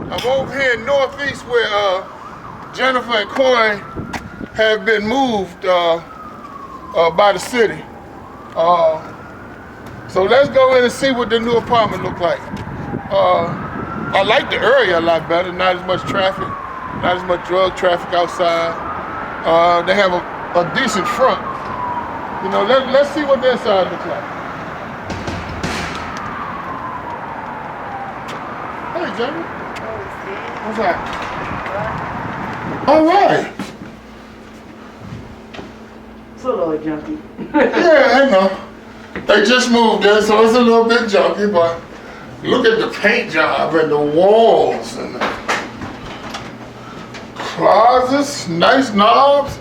I'm over here in Northeast where Jenifer and Cory have been moved by the city. So let's go in and see what the new apartment look like. I like the area a lot better, not as much traffic, not as much drug traffic outside. They have a decent front. You know, let's see what the inside looks like. Hey, Jennifer. What's that? All right. It's a little junky. Yeah, I know. They just moved in, so it's a little bit junky, but look at the paint job and the walls and the closets, nice knobs.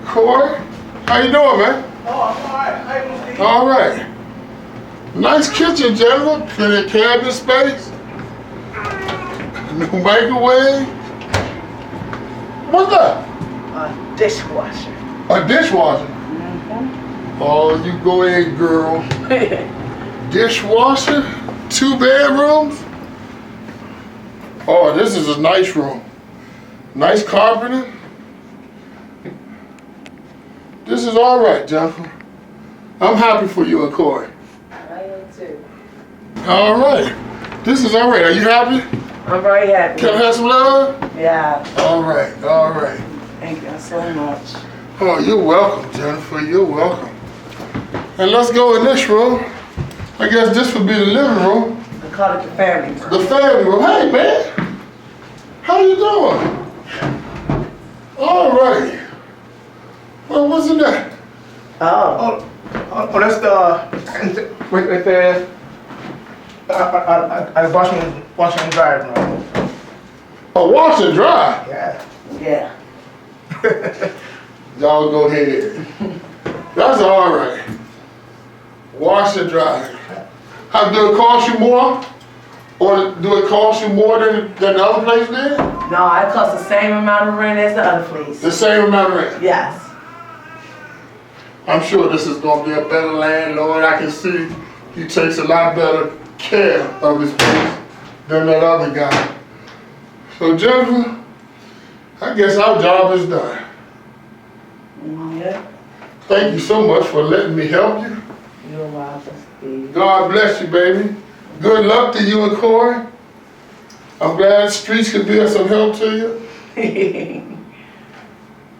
Cory, how you doing, man? Oh, I'm all right. How you doing, Steve? All right. Nice kitchen, gentlemen. Plenty of cabinet space. New microwave. What's that? A dishwasher. A dishwasher? Mm-hmm. Oh, you go ahead, girl. Dishwasher, 2 bedrooms. Oh, this is a nice room. Nice carpeting. This is all right, Jenifer. I'm happy for you and Cory. I am too. All right. This is all right. Are you happy? I'm very happy. Can I have some love? Yeah. All right, all right. Thank you so much. Oh, you're welcome, Jenifer. You're welcome. And let's go in this room. I guess this would be the living room. I call it the family room. The family room. Hey, man. How you doing? All right. Well, what's in that? Oh. Oh, that's the right there. I wash and dry room. A wash and dry. Yeah. Yeah. Y'all go ahead. That's all right. Wash and dry. How do it cost you more? Or do it cost you more than the other place did? No, it costs the same amount of rent as the other place. The same amount of rent? Yes. I'm sure this is going to be a better landlord. I can see he takes a lot better care of his place than that other guy. So, Jenifer, I guess our job is done. Yeah. Thank you so much for letting me help you. You're welcome, Steve. God bless you, baby. Good luck to you and Cory. I'm glad the streets could be of some help to you.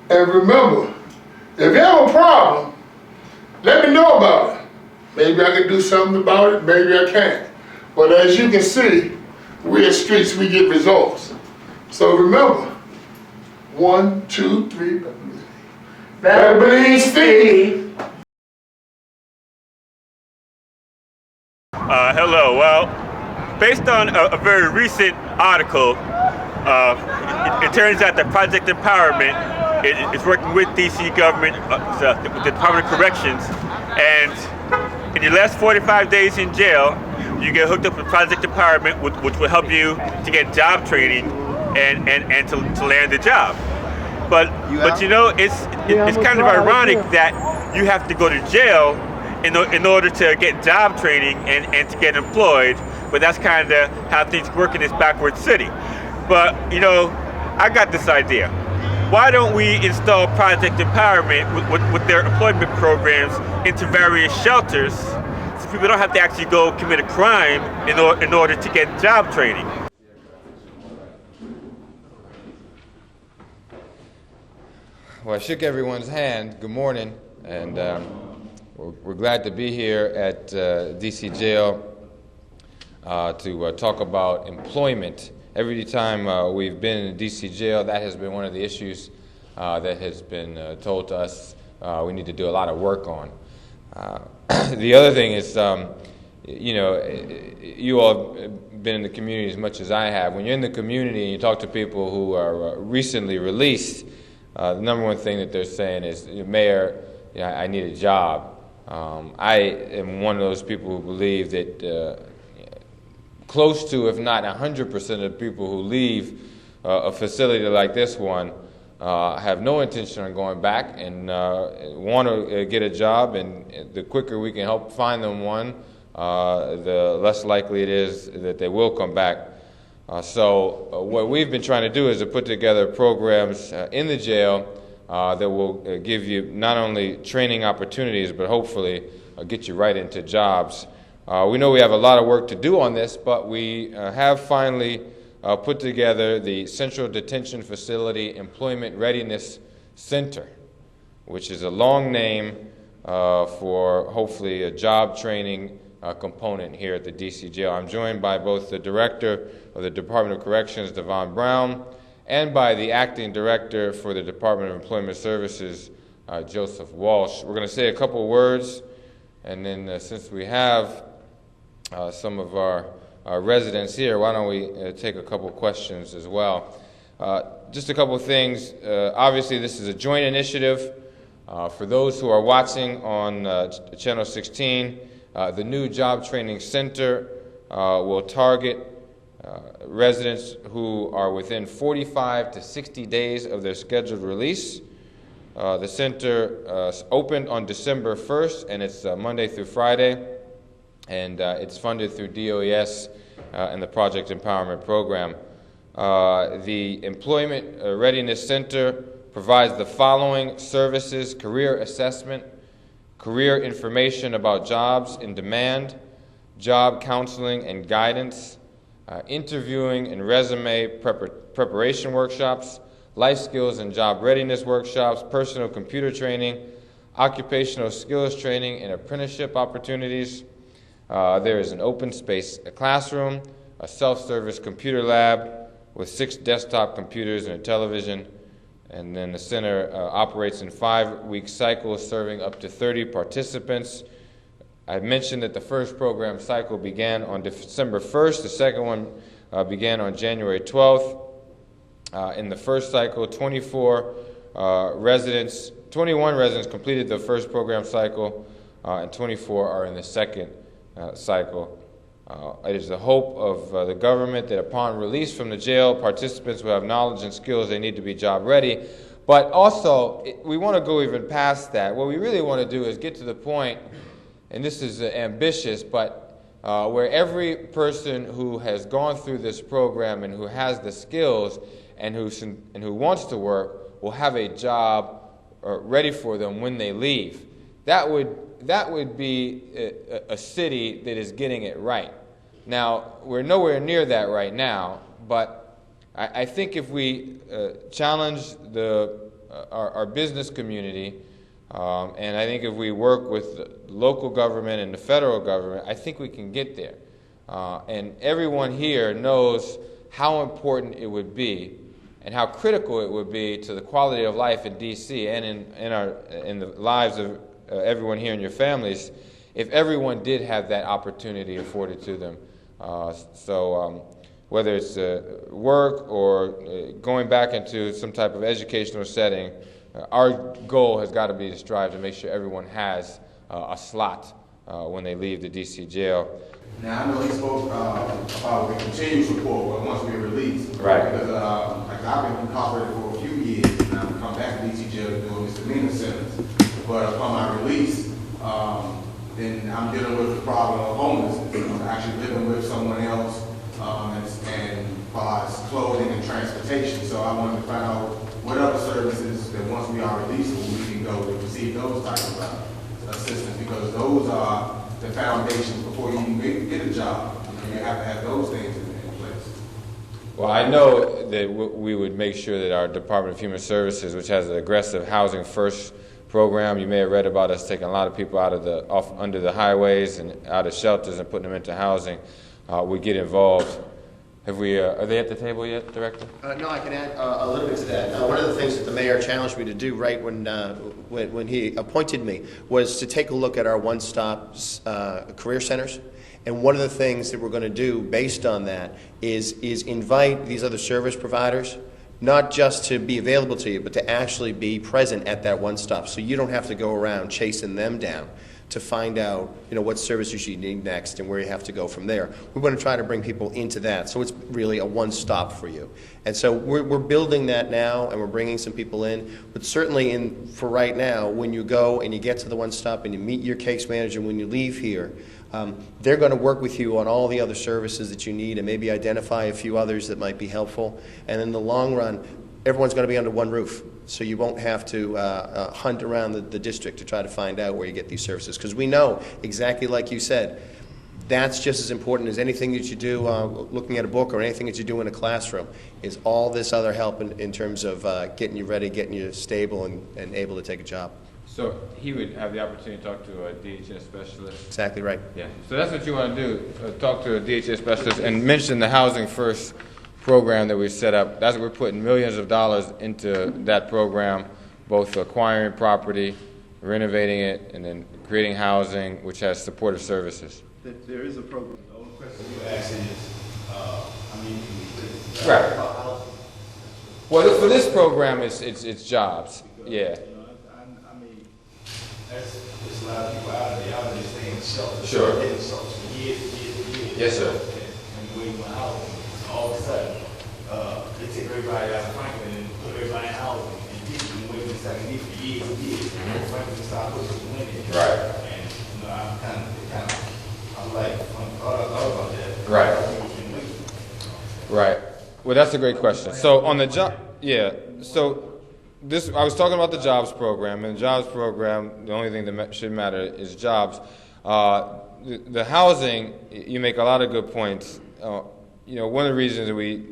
And remember, if you have a problem, let me know about it. Maybe I can do something about it, maybe I can't. But as you can see, we at Streets, we get results. So remember, 1, 2, 3, better believe Steve. Hello. Well, based on a very recent article, it turns out that Project Empowerment is working with DC government, with the Department of Corrections, and in your last 45 days in jail, you get hooked up with Project Empowerment, which will help you to get job training and to land a job. But you know, it's kind of ironic that you have to go to jail in order to get job training and to get employed, but that's kind of how things work in this backward city. But you know, I got this idea. Why don't we install Project Empowerment with their employment programs into various shelters so people don't have to actually go commit a crime in order to get job training? Well, I shook everyone's hand. Good morning, and we're glad to be here at DC Jail to talk about employment. Every time we've been in DC Jail, that has been one of the issues that has been told to us we need to do a lot of work on. The other thing is, you know, you all have been in the community as much as I have. When you're in the community and you talk to people who are recently released, the number one thing that they're saying is, Mayor, I need a job. I am one of those people who believe that close to, if not 100% of people who leave a facility like this one have no intention on going back and want to get a job, and the quicker we can help find them one, the less likely it is that they will come back. So what we've been trying to do is to put together programs in the jail that will give you not only training opportunities, but hopefully get you right into jobs. We know we have a lot of work to do on this, but we have finally put together the Central Detention Facility Employment Readiness Center, which is a long name for hopefully a job training component here at the D.C. jail. I'm joined by both the Director of the Department of Corrections, Devon Brown, and by the Acting Director for the Department of Employment Services, Joseph Walsh. We're going to say a couple words, and then since we have some of our residents here, why don't we take a couple questions as well. Just a couple of things. Obviously, this is a joint initiative. For those who are watching on Channel 16, the new Job Training Center will target residents who are within 45 to 60 days of their scheduled release. The center opened on December 1st, and it's Monday through Friday, and it's funded through DOES and the Project Empowerment Program. The Employment Readiness Center provides the following services: career assessment, career information about jobs in demand, job counseling and guidance, interviewing and resume preparation workshops, life skills and job readiness workshops, personal computer training, occupational skills training, and apprenticeship opportunities. There is an open space classroom, a self-service computer lab with 6 desktop computers and a television. And then the center operates in 5-week cycles, serving up to 30 participants. I mentioned that the first program cycle began on December 1st. The second one began on January 12th. In the first cycle, 21 residents completed the first program cycle, and 24 are in the second cycle. It is the hope of the government that upon release from the jail, participants will have knowledge and skills they need to be job ready. But also, we want to go even past that. What we really want to do is get to the point, and this is ambitious, but where every person who has gone through this program and who has the skills and who wants to work will have a job ready for them when they leave. That would be a city that is getting it right. Now, we're nowhere near that right now, but I think if we challenge our business community, and I think if we work with the local government and the federal government, I think we can get there. And everyone here knows how important it would be and how critical it would be to the quality of life in D.C. and in the lives of everyone here and your families if everyone did have that opportunity afforded to them. So whether it's work or going back into some type of educational setting, our goal has got to be to strive to make sure everyone has a slot when they leave the D.C. jail. Now, I know he spoke about the continued support once we're released. Right. Because like I've been incarcerated for a few years, and I've come back to D.C. jail to do a misdemeanor sentence. But upon my release, then I'm dealing with the problem of homelessness. I'm actually living with someone else, and provides clothing and transportation. So I wanted to find out what other services that once we are released, we can go to receive those types of assistance, because those are the foundations before you even get a job. You have to have those things in place. Well, I know that we would make sure that our Department of Human Services, which has an aggressive Housing First program, you may have read about us taking a lot of people out of under the highways and out of shelters and putting them into housing, we get involved. Have we? Are they at the table yet, Director? No, I can add a little bit to that. One of the things that the mayor challenged me to do right when he appointed me was to take a look at our one-stop career centers. And one of the things that we're going to do based on that is invite these other service providers, not just to be available to you, but to actually be present at that one-stop, so you don't have to go around chasing them down to find out, what services you need next and where you have to go from there. We want to try to bring people into that, so it's really a one-stop for you. And so we're building that now, and we're bringing some people in. But certainly for right now, when you go and you get to the one-stop and you meet your case manager when you leave here, They're going to work with you on all the other services that you need and maybe identify a few others that might be helpful. And in the long run, everyone's going to be under one roof. So you won't have to hunt around the district to try to find out where you get these services. Because we know, exactly like you said, that's just as important as anything that you do looking at a book or anything that you do in a classroom, is all this other help in terms of getting you ready, getting you stable and able to take a job. So he would have the opportunity to talk to a DHS specialist? Exactly right. Yeah. So that's what you want to do, talk to a DHS specialist and mention the Housing First program that we set up. That's what we're putting millions of dollars into that program, both acquiring property, renovating it, and then creating housing, which has supportive services. There is a program. The only question you ask is, Right. Well, for this program, it's jobs. Yeah. I mean, there's a lot of people out there just staying in shelter. Sure. Getting shelter for years. Yes, sir. And waiting for housing. All of a sudden, they take everybody out of Franklin and put everybody in housing. And people been waiting for years and years. Franklin stopped pushing the wind in. Right. And, I'm like, thought about that. Right. Right. Well, that's a great question. So on the job, yeah. So I was talking about the jobs program, and the jobs program, the only thing that should matter is jobs. The housing, you make a lot of good points. One of the reasons that we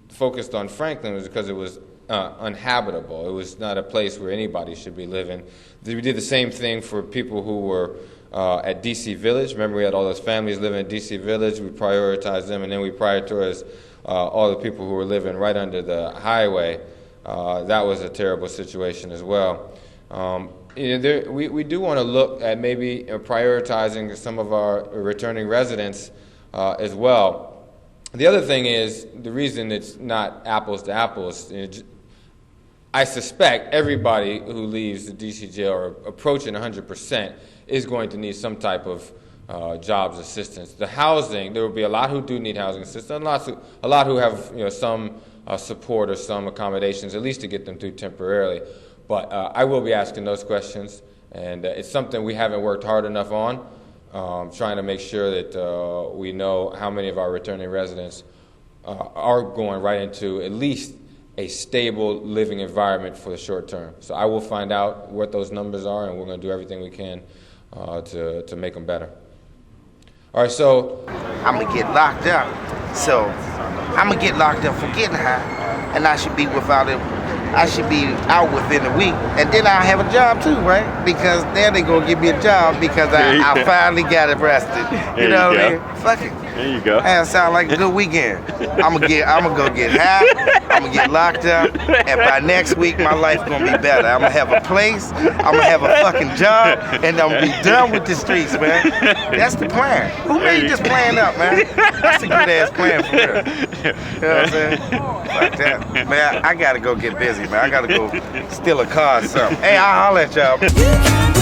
focused on Franklin was because it was uninhabitable. It was not a place where anybody should be living. We did the same thing for people who were at DC Village. Remember, we had all those families living at DC Village. We prioritized them, and then we prioritized all the people who were living right under the highway. That was a terrible situation as well. We do want to look at maybe prioritizing some of our returning residents as well. The other thing is, the reason it's not apples to apples, I suspect everybody who leaves the DC jail or approaching 100% is going to need some type of jobs assistance. The housing, there will be a lot who do need housing assistance, a lot who have some support or some accommodations, at least to get them through temporarily. But I will be asking those questions, and it's something we haven't worked hard enough on, trying to make sure that we know how many of our returning residents are going right into at least a stable living environment for the short term. So I will find out what those numbers are, and we're going to do everything we can to make them better. All right, so I'm gonna get locked up. So I'm gonna get locked up for getting high, and I should be without it. I should be out within a week, and then I'll have a job too, right? Because then they gonna give me a job because I finally got arrested. You know what I mean? Fuck it. There you go. That sound like a good weekend. I'm gonna go get high. I'm gonna get locked up, and by next week my life's gonna be better. I'm gonna have a place. I'm gonna have a fucking job, and I'm gonna be done with the streets, man. That's the plan. Who made this plan up, man? That's a good ass plan for real. You know what I'm saying? Fuck that, man. I gotta go get busy, man. I gotta go steal a car or something. Hey, I'll holler at y'all.